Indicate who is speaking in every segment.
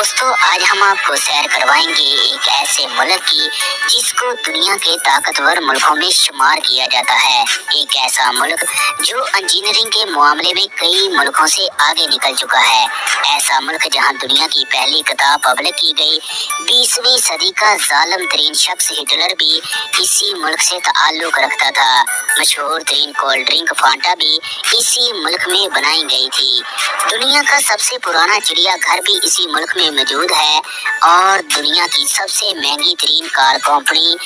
Speaker 1: दोस्तों, आज हम आपको सैर करवाएंगे एक ऐसे मुल्क की जिसको दुनिया के ताकतवर मुल्कों में शुमार किया जाता है। एक ऐसा मुल्क जो इंजीनियरिंग के मामले में कई मुल्कों से आगे निकल चुका है। ऐसा मुल्क जहां दुनिया की पहली किताब पब्लिक की गई। 20वीं सदी का जालिम तरीन शख्स हिटलर भी इसी मुल्क से ताल्लुक रखता था। मशहूर तरीन कोल्ड ड्रिंक फांटा भी इसी मुल्क में बनाई गई थी। दुनिया का सबसे पुराना चिड़ियाघर भी इसी मुल्क में मौजूद है और दुनिया की सबसे महंगी तरीन कार कंपनी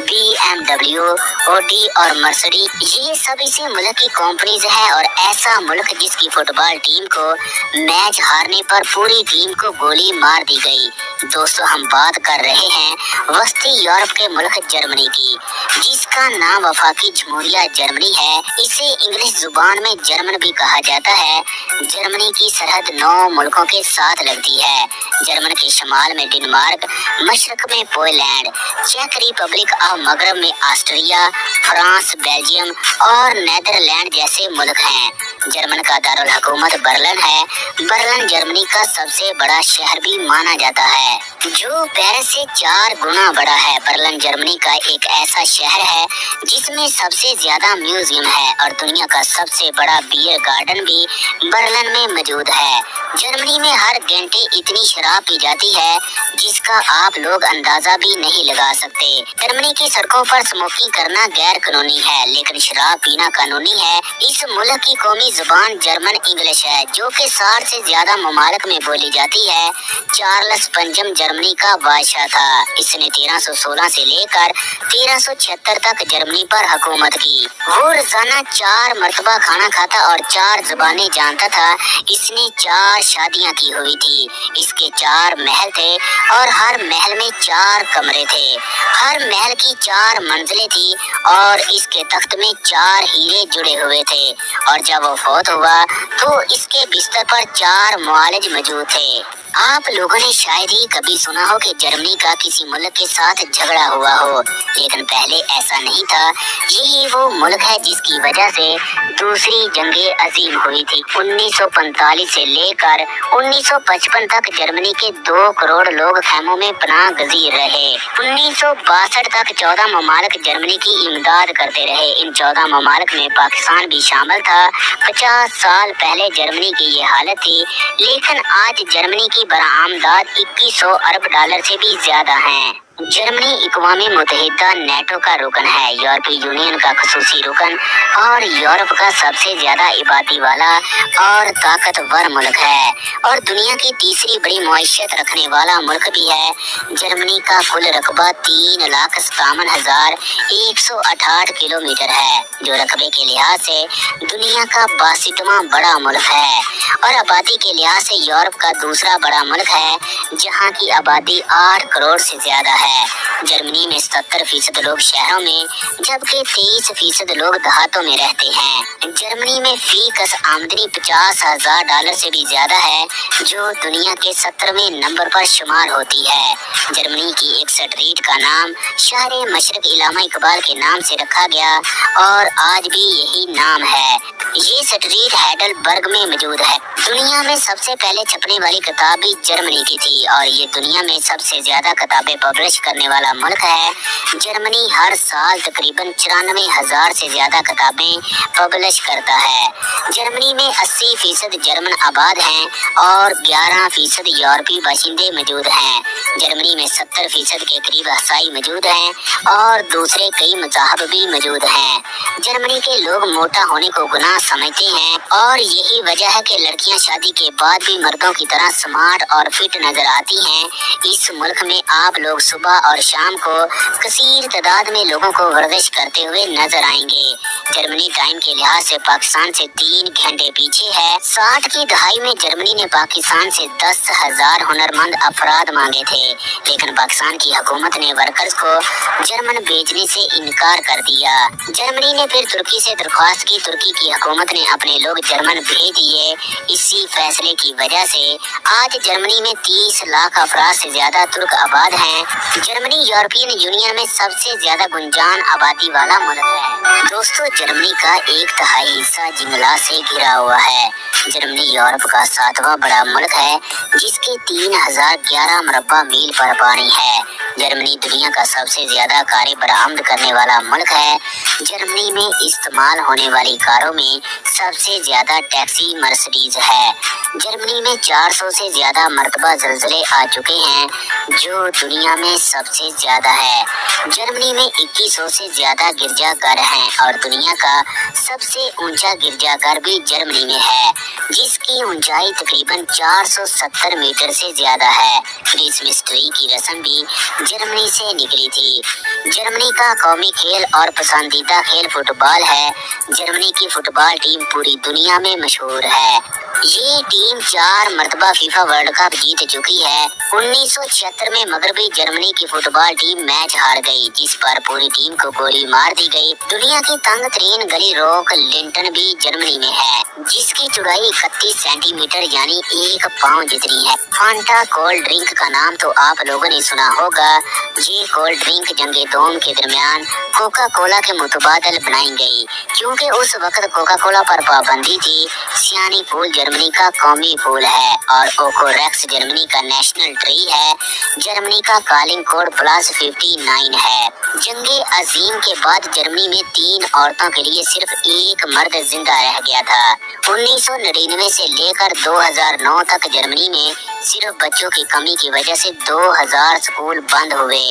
Speaker 1: BMW, ऑडी और मर्सिडीज ये सब इसी मुल्क की कंपनीज है। और ऐसा मुल्क जिसकी फुटबॉल टीम को मैच हारने पर पूरी टीम को गोली मार दी गई। दोस्तों, हम बात कर रहे हैं वस्ती यूरोप के मुल्क जर्मनी की, जिसका नाम वफाकी जमहूरिया जर्मनी है। इसे इंग्लिश जुबान में जर्मन भी कहा जाता है। जर्मनी की सरहद 9 मुल्कों के साथ लगती है। जर्मन के शमाल में डेनमार्क, मशरक में पोलैंड, चेक रिपब्लिक और मगरब में ऑस्ट्रिया, फ्रांस, बेल्जियम और नीदरलैंड जैसे मुल्क हैं। जर्मन का दारुल हुकूमत बर्लिन है। बर्लिन जर्मनी का सबसे बड़ा शहर भी माना जाता है, जो पेरिस से 4 गुना बड़ा है। बर्लिन जर्मनी का एक ऐसा शहर है जिसमें सबसे ज्यादा म्यूजियम है और दुनिया का सबसे बड़ा बियर गार्डन भी बर्लिन में मौजूद है। जर्मनी में हर घंटे इतनी शराब पी जाती है जिसका आप लोग अंदाजा भी नहीं लगा सकते। जर्मनी की सड़कों पर स्मोकिंग करना गैर कानूनी है, लेकिन शराब पीना कानूनी है। इस मुल्क की कौमी जुबान जर्मन इंग्लिश है, जो कि 60 से ज्यादा ममालिक में बोली जाती है। चार्ल्स पंजम जर्मनी का बादशाह था। इसने 1316 से लेकर 1376 तक जर्मनी पर हुकूमत की। वो रोजाना 4 मरतबा खाना खाता और 4 जुबानें जानता था। इसने 4 शादियां की हुई थी। इसके 4 महल थे और हर महल में 4 कमरे थे। हर महल की 4 मंजिलें थी और इसके तख्त में 4 हीरे जुड़े हुए थे। और जब वो फौत हुआ तो इसके बिस्तर पर 4 मुआलिज मौजूद थे। आप लोगों ने शायद ही कभी सुना हो कि जर्मनी का किसी मुल्क के साथ झगड़ा हुआ हो, लेकिन पहले ऐसा नहीं था। यही वो मुल्क है जिसकी वजह से दूसरी जंगे अजीम हुई थी। 1945 से लेकर 1955 तक जर्मनी के 2 करोड़ लोग खैमों में पनाह गजीर रहे। 1962 तक 14 ममालिक जर्मनी की इमदाद करते रहे। इन 14 ममालिक में पाकिस्तान भी शामिल था। 50 साल पहले जर्मनी की ये हालत थी, लेकिन आज जर्मनी की बरामदाद 2100 अरब डॉलर से भी ज्यादा है। जर्मनी अक़वाम मुत्तहिदा नेटो का रुकन है, यूरोपीय यूनियन का खसूसी रुकन और यूरोप का सबसे ज्यादा आबादी वाला और ताकतवर मुल्क है और दुनिया की तीसरी बड़ी मईशत रखने वाला मुल्क भी है। जर्मनी का कुल रकबा 3,57,168 किलोमीटर है, जो रकबे के लिहाज से दुनिया का 62वां बड़ा मुल्क है और आबादी के लिहाज से यूरोप का दूसरा बड़ा मुल्क है, जहाँ की आबादी 8 करोड़ से ज्यादा है। जर्मनी में 70% लोग शहरों में जबकि 23% लोग देहातों में रहते हैं। जर्मनी में फी कस आमदनी 50,000 डॉलर से भी ज्यादा है, जो दुनिया के 17वें नंबर पर शुमार होती है। जर्मनी की एक स्ट्रीट का नाम शहर मशरक इलामा इकबाल के नाम से रखा गया और आज भी यही नाम है। ये स्ट्रीट हैडलबर्ग में मौजूद है। दुनिया में सबसे पहले छपने वाली किताब भी जर्मनी की थी और ये दुनिया में सबसे ज्यादा किताबें पब्लिश करने वाला मुल्क है। जर्मनी हर साल तकरीबन 94,000 से ज्यादा किताबें पब्लिश करता है। जर्मनी में 80% जर्मन आबाद हैं और 11% यूरोपीय बाशिंदे मौजूद हैं। जर्मनी में 70% के करीब ईसाई मौजूद हैं और दूसरे कई मज़ाहब भी मौजूद हैं। जर्मनी के लोग मोटा होने को गुनाह समझते हैं और यही वजह है कि लड़कियां शादी के बाद भी मर्दों की तरह स्मार्ट और फिट नजर आती हैं। इस मुल्क में आप लोग सुबह और शाम को कसीर तादाद में लोगों को वर्जिश करते हुए नजर आएंगे। जर्मनी टाइम के लिहाज से पाकिस्तान से 3 घंटे पीछे है। 60 की दहाई में जर्मनी ने पाकिस्तान से 10,000 हुनरमंद अफराद मांगे थे, लेकिन पाकिस्तान की हुकूमत ने वर्कर्स को जर्मन भेजने से इनकार कर दिया। जर्मनी ने फिर तुर्की से दरख्वास्त की। तुर्की की हुकूमत ने अपने लोग जर्मन भेज दिए। इसी फैसले की वजह से आज जर्मनी में 30 लाख अफराद से ज्यादा तुर्क आबाद हैं। जर्मनी यूरोपियन यूनियन में सबसे ज्यादा गुंजान आबादी वाला मुल्क है। दोस्तों, जर्मनी का 1/3 हिस्सा जंगलात से घिरा हुआ है। जर्मनी यूरोप का 7वां बड़ा मुल्क है, जिसके 3011 मुरब्बा मील पर पानी है। जर्मनी दुनिया का सबसे ज्यादा कारें बरामद करने वाला मुल्क है। जर्मनी में इस्तेमाल होने वाली कारों में सबसे ज्यादा टैक्सी मर्सिडीज है। जर्मनी में 400 से ज्यादा मरतबा ज़लज़ले आ चुके हैं, जो दुनिया में सबसे ज्यादा है। जर्मनी में 2100 से ज्यादा गिरजाघर हैं और दुनिया का सबसे ऊंचा गिरजाघर भी जर्मनी में है, जिसकी ऊंचाई तकरीबन 470 मीटर से ज्यादा है। क्रिसमस ट्री की रस्म भी जर्मनी से निकली थी। जर्मनी का कौमी खेल और पसंदीदा खेल फुटबॉल है। जर्मनी की फुटबॉल टीम पूरी दुनिया में मशहूर है। ये टीम 4 मरतबा फीफा वर्ल्ड कप जीत चुकी है। 1976 में मगरबी जर्मनी की फुटबॉल टीम मैच हार गई, जिस पर पूरी टीम को गोली मार दी गई। दुनिया की तंग तरीन गली रॉक लिंटन भी जर्मनी में है, जिसकी चौड़ाई 31 सेंटीमीटर यानी 1 पाँव जितनी है। फांटा कोल्ड ड्रिंक का नाम तो आप लोगों ने सुना होगा। ये कोल्ड ड्रिंक जंगे दोम के दरमियान कोका कोला के मुतबादल बनाई गई, क्योंकि उस वक्त कोका कोला पर पाबंदी थी। सियानी फूल जर्मनी का कौमी फूल है और ओकोरेक्स जर्मनी का नेशनल ट्री है। जर्मनी का कॉलिंग कोड +59 है। जंगे अजीम के बाद जर्मनी में 3 औरतों के लिए सिर्फ 1 मर्द जिंदा रह गया था। 1999 से लेकर 2009 तक जर्मनी में सिर्फ बच्चों की कमी की वजह से 2000 स्कूल बंद हुए।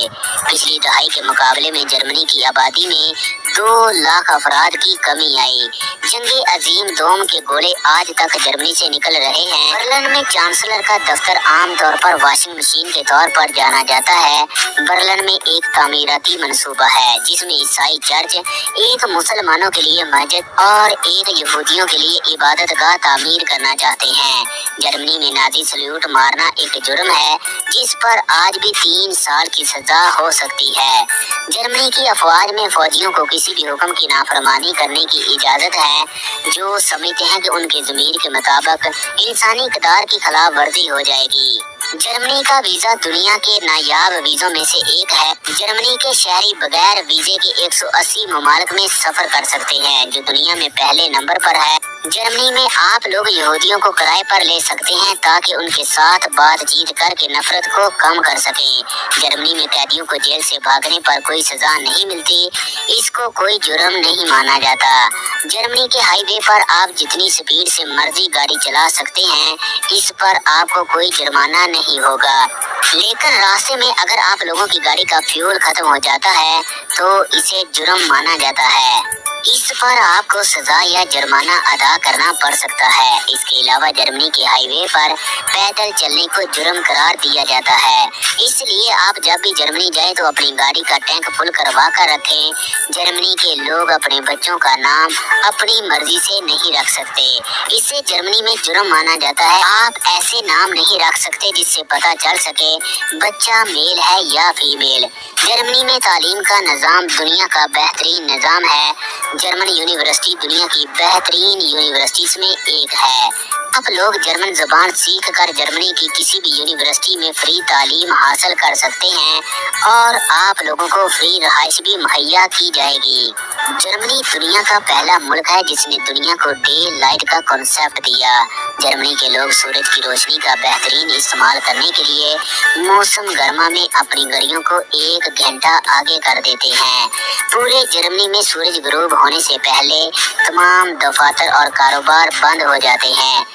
Speaker 1: पिछली दहाई के मुकाबले में जर्मनी की आबादी में 2 लाख अफराद की कमी आई। जंगे अजीम दोम के गोले आज तक जर्मनी से निकल रहे हैं। बर्लिन में चांसलर का दफ्तर आमतौर पर वॉशिंग मशीन के तौर पर जाना जाता है। बर्लिन में एक तामीराती मंसूबा है, जिसमें ईसाई चर्च, एक मुसलमानों के लिए मस्जिद और एक यहूदियों के लिए इबादतगाह तामीर करना चाहते हैं। जर्मनी में नाजी सल्यूट मारना एक जुर्म है, जिस पर आज भी 3 साल की सजा हो सकती है। जर्मनी की अफवाज में फौजियों को किसी भी हुक्म की नाफरमानी करने की इजाजत है, जो समझते हैं कि उनके ज़मीर के मुताबिक इंसानी इक़दार की खिलाफ वर्जी हो जाएगी। जर्मनी का वीजा दुनिया के नायाब वीजों में से एक है। जर्मनी के शहरी बगैर वीजे के 180 ममालिक में सफर कर सकते हैं, जो दुनिया में पहले नंबर पर है। जर्मनी में आप लोग यहूदियों को किराए पर ले सकते हैं, ताकि उनके साथ बातचीत करके नफरत को कम कर सकें। जर्मनी में कैदियों को जेल से भागने पर कोई सजा नहीं मिलती, इसको कोई जुर्म नहीं माना जाता। जर्मनी के हाईवे पर आप जितनी स्पीड से मर्जी गाड़ी चला सकते हैं, इस पर आपको कोई जुर्माना नहीं होगा। लेकिन रास्ते में अगर आप लोगों की गाड़ी का फ्यूल खत्म हो जाता है, तो इसे जुर्म माना जाता है। इस पर आपको सजा या जुर्माना अदा करना पड़ सकता है। इसके अलावा जर्मनी के हाईवे पर पैदल चलने को जुर्म करार दिया जाता है। इसलिए आप जब भी जर्मनी जाए तो अपनी गाड़ी का टैंक फुल करवा कर रखें। जर्मनी के लोग अपने बच्चों का नाम अपनी मर्जी से नहीं रख सकते, इसे जर्मनी में जुर्म माना जाता है। आप ऐसे नाम नहीं रख सकते जिससे पता चल सके बच्चा मेल है या फीमेल। जर्मनी में तालीम का निज़ाम दुनिया का बेहतरीन निज़ाम है। जर्मन यूनिवर्सिटी दुनिया की बेहतरीन यूनिवर्सिटीज में एक है। आप लोग जर्मन ज़बान सीख कर जर्मनी की किसी भी यूनिवर्सिटी में फ्री तालीम हासिल कर सकते हैं और आप लोगों को फ्री रहाइश भी मुहैया की जाएगी। जर्मनी दुनिया का पहला मुल्क है जिसने दुनिया को डे लाइट का कॉन्सेप्ट दिया। जर्मनी के लोग सूरज की रोशनी का बेहतरीन इस्तेमाल करने के लिए मौसम गर्मा में अपनी घड़ियों को 1 घंटा आगे कर देते हैं। पूरे जर्मनी में सूरज गुरूब होने से पहले तमाम दफातर और कारोबार बंद हो जाते हैं।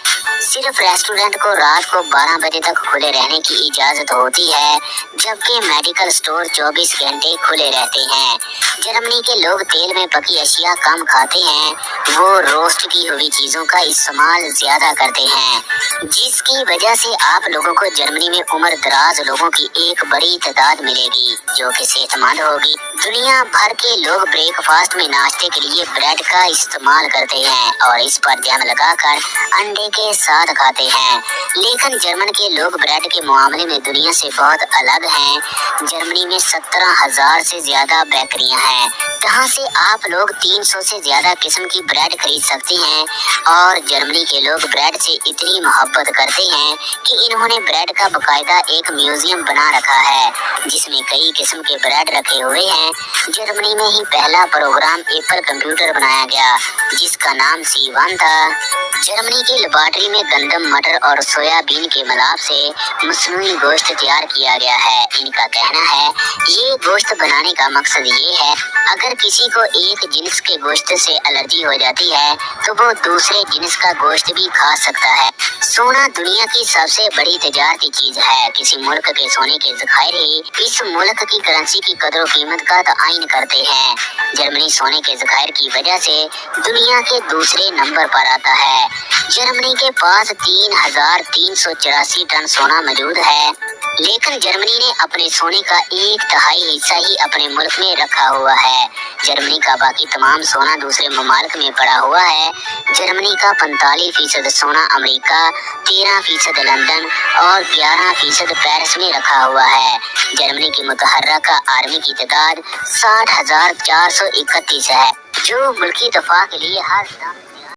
Speaker 1: सिर्फ रेस्टोरेंट को रात को 12 बजे तक खुले रहने की इजाज़त होती है, जबकि मेडिकल स्टोर 24 घंटे खुले रहते हैं। जर्मनी के लोग तेल में पकी अशिया कम खाते हैं, वो रोस्ट की हुई चीज़ों का इस्तेमाल ज़्यादा करते हैं, जिसकी वजह से आप लोगों को जर्मनी में उम्र दराज लोगों की एक बड़ी तादाद मिलेगी, जो कि सेहतमंद होगी। दुनिया भर के लोग ब्रेकफास्ट में नाश्ते के लिए ब्रेड का इस्तेमाल करते हैं और इस पर जैम लगाकर अंडे के साथ खाते हैं। लेकिन जर्मन के लोग ब्रेड के मामले में दुनिया से बहुत अलग हैं। जर्मनी में 17,000 से ज्यादा बेकरियां हैं, जहां से आप लोग 300 से ज्यादा किस्म की ब्रेड खरीद सकते हैं और जर्मनी के लोग ब्रेड से इतनी मोहब्बत करते हैं कि इन्होंने ब्रेड का बकायदा एक म्यूजियम बना रखा है जिसमें कई किस्म के ब्रेड रखे हुए हैं। जर्मनी में ही पहला प्रोग्राम एप्पल कंप्यूटर बनाया गया जिसका नाम C1 था। जर्मनी की लेबोरेटरी में गंदम, मटर और सोयाबीन के मिलाप से मसनूई गोश्त तैयार किया गया है। इनका कहना है ये गोश्त बनाने का मकसद ये है अगर किसी को एक जिन्स के गोश्त से एलर्जी हो जाती है तो वो दूसरे जिन्स का गोश्त भी खा सकता है। सोना दुनिया की सबसे बड़ी तजारती चीज है। किसी मुल्क के सोने के ज़खायर ही इस मुल्क की करेंसी की कदर चीमत का तआयन करते हैं। जर्मनी सोने के ज़खायर की वजह से दुनिया के दूसरे नंबर पर आता है। जर्मनी के पास 3,384 टन सोना मौजूद है, लेकिन जर्मनी ने अपने सोने का 1/3 हिस्सा ही अपने मुल्क में रखा हुआ है। जर्मनी का बाकी तमाम सोना दूसरे ममालिक में पड़ा हुआ है। जर्मनी का 45% सोना अमेरिका, 13% लंदन और 11% पेरिस में रखा हुआ है। जर्मनी की मुतहर्रका आर्मी की तादाद 60,431 है जो मुल्की दफा के लिए हर